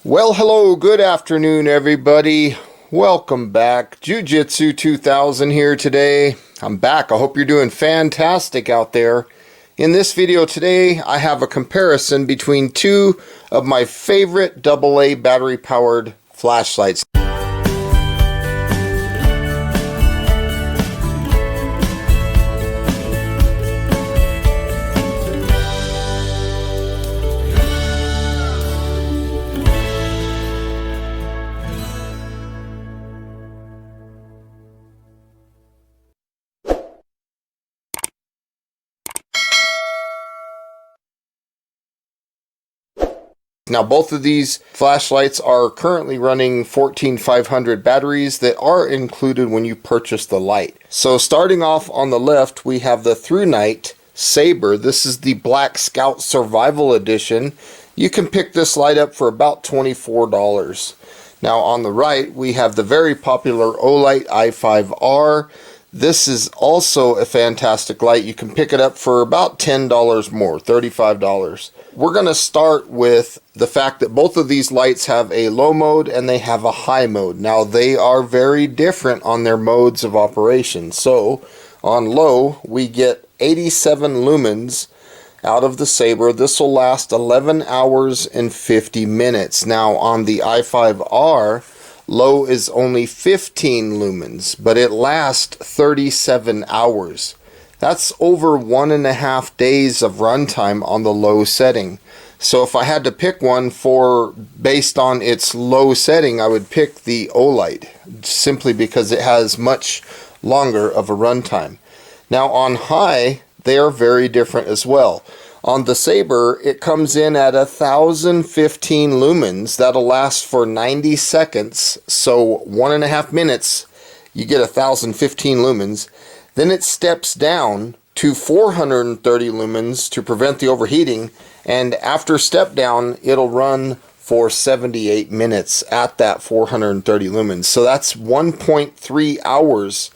Well, hello, good afternoon, everybody. Welcome back. Jiu-Jitsu 2000 here today. I'm back. I hope you're doing fantastic out there. In this video today, I have a comparison between two of my favorite AA battery-powered flashlights. Now, both of these flashlights are currently running 14500 batteries that are included when you purchase the light. So starting off on the left, we have the Thrunite Saber. This is the Black Scout Survival Edition. You can pick this light up for about $24. Now on the right, we have the very popular Olight i5R. This is also a fantastic light. You can pick it up for about $10 more, $35. We're going to start with the fact that both of these lights have a low mode and they have a high mode. Now they are very different on their modes of operation. So on low, we get 87 lumens out of the Saber. This will last 11 hours and 50 minutes. Now on the i5R, low is only 15 lumens, but it lasts 37 hours. That's over 1.5 days of runtime on the low setting. So if I had to pick one based on its low setting, I would pick the Olight, simply because it has much longer of a runtime. Now on high, they are very different as well. On the Saber, it comes in at 1015 lumens. That'll last for 90 seconds, so 1.5 minutes, you get 1015 lumens. Then it steps down to 430 lumens to prevent the overheating, and after step down, it'll run for 78 minutes at that 430 lumens. So that's 1.3 hours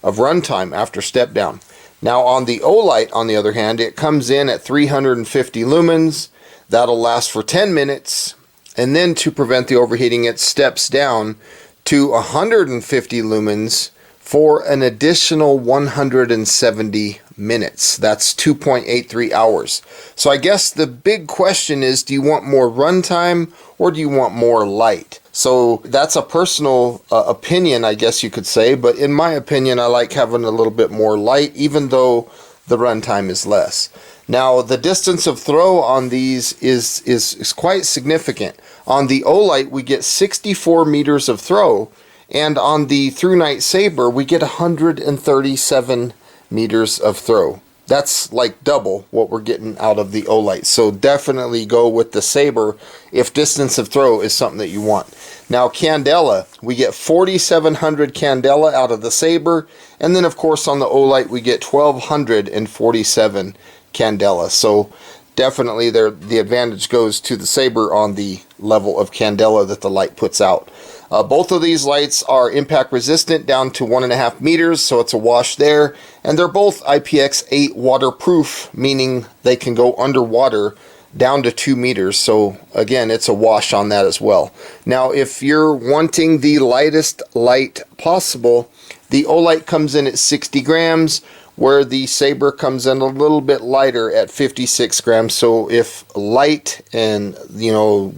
of runtime after step down. Now on the Olight, on the other hand, it comes in at 350 lumens. That'll last for 10 minutes, and then to prevent the overheating, it steps down to 150 lumens for an additional 170 minutes. That's 2.83 hours. So I guess the big question is, do you want more runtime or do you want more light? So that's a personal opinion, I guess you could say, but in my opinion, I like having a little bit more light, even though the runtime is less. Now, the distance of throw on these is quite significant. On the Olight, we get 64 meters of throw, and on the Thrunite Saber, we get 137 meters of throw. That's like double what we're getting out of the Olight. So definitely go with the Saber if distance of throw is something that you want. Now candela, we get 4700 candela out of the Saber, and then of course on the Olight we get 1247 candela. So definitely the advantage goes to the Saber on the level of candela that the light puts out. Both of these lights are impact resistant down to 1.5 meters, so it's a wash there. And they're both IPX8 waterproof, meaning they can go underwater down to 2 meters. So again, it's a wash on that as well. Now, if you're wanting the lightest light possible, the Olight comes in at 60 grams, where the Saber comes in a little bit lighter at 56 grams. So if light and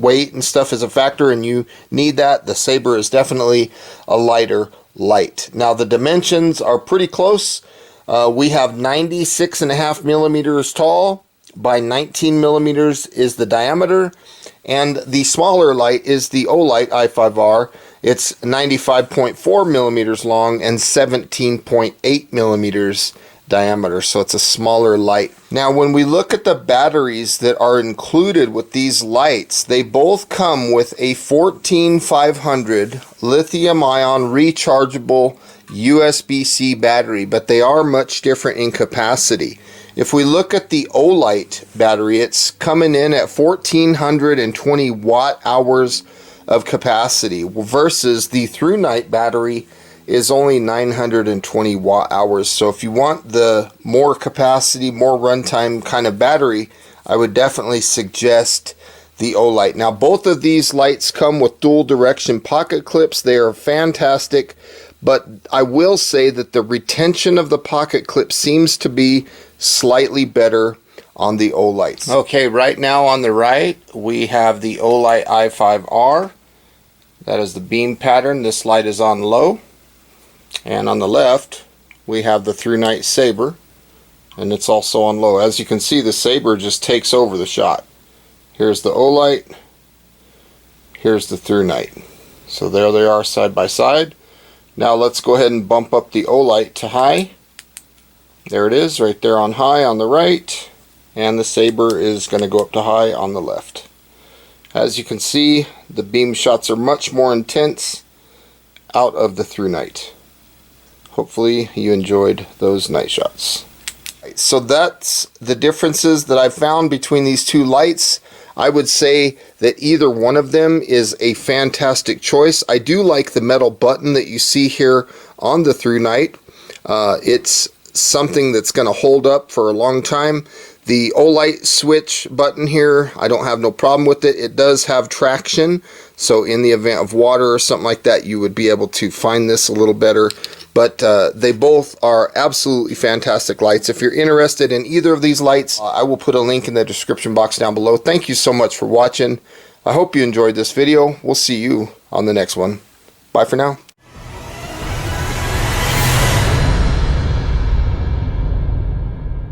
weight and stuff is a factor and you need that, the Saber is definitely a lighter light. Now the dimensions are pretty close. We have 96.5 millimeters tall by 19 millimeters is the diameter, and the smaller light is the Olight i5R. It's 95.4 millimeters long and 17.8 millimeters diameter, so it's a smaller light. Now when we look at the batteries that are included with these lights, they both come with a 14500 lithium ion rechargeable USB-C battery, but they are much different in capacity. If we look at the Olight battery, it's coming in at 1420 watt hours of capacity versus the Thrunite battery is only 920 watt hours. So if you want the more capacity, more runtime kind of battery, I would definitely suggest the Olight. Now both of these lights come with dual direction pocket clips. They are fantastic, but I will say that the retention of the pocket clip seems to be slightly better on the Olights. Okay, right now on the right we have the Olight i5R. That is the beam pattern. This light is on low. And on the left we have the Thrunite Saber, and it's also on low. As you can see, the Saber just takes over the shot. Here's the Olight, here's the Thrunite. So there they are side by side. Now let's go ahead and bump up the Olight to high. There it is, right there on high on the right, and the Saber is going to go up to high on the left. As you can see, the beam shots are much more intense out of the Thrunite. Hopefully you enjoyed those night shots. So that's the differences that I found between these two lights. I would say that either one of them is a fantastic choice. I do like the metal button that you see here on the Thrunite. It's something that's going to hold up for a long time. The Olight switch button here, I don't have no problem with it. It does have traction, so in the event of water or something like that, you would be able to find this a little better. But they both are absolutely fantastic lights. If you're interested in either of these lights, I will put a link in the description box down below. Thank you so much for watching. I hope you enjoyed this video. We'll see you on the next one. Bye for now.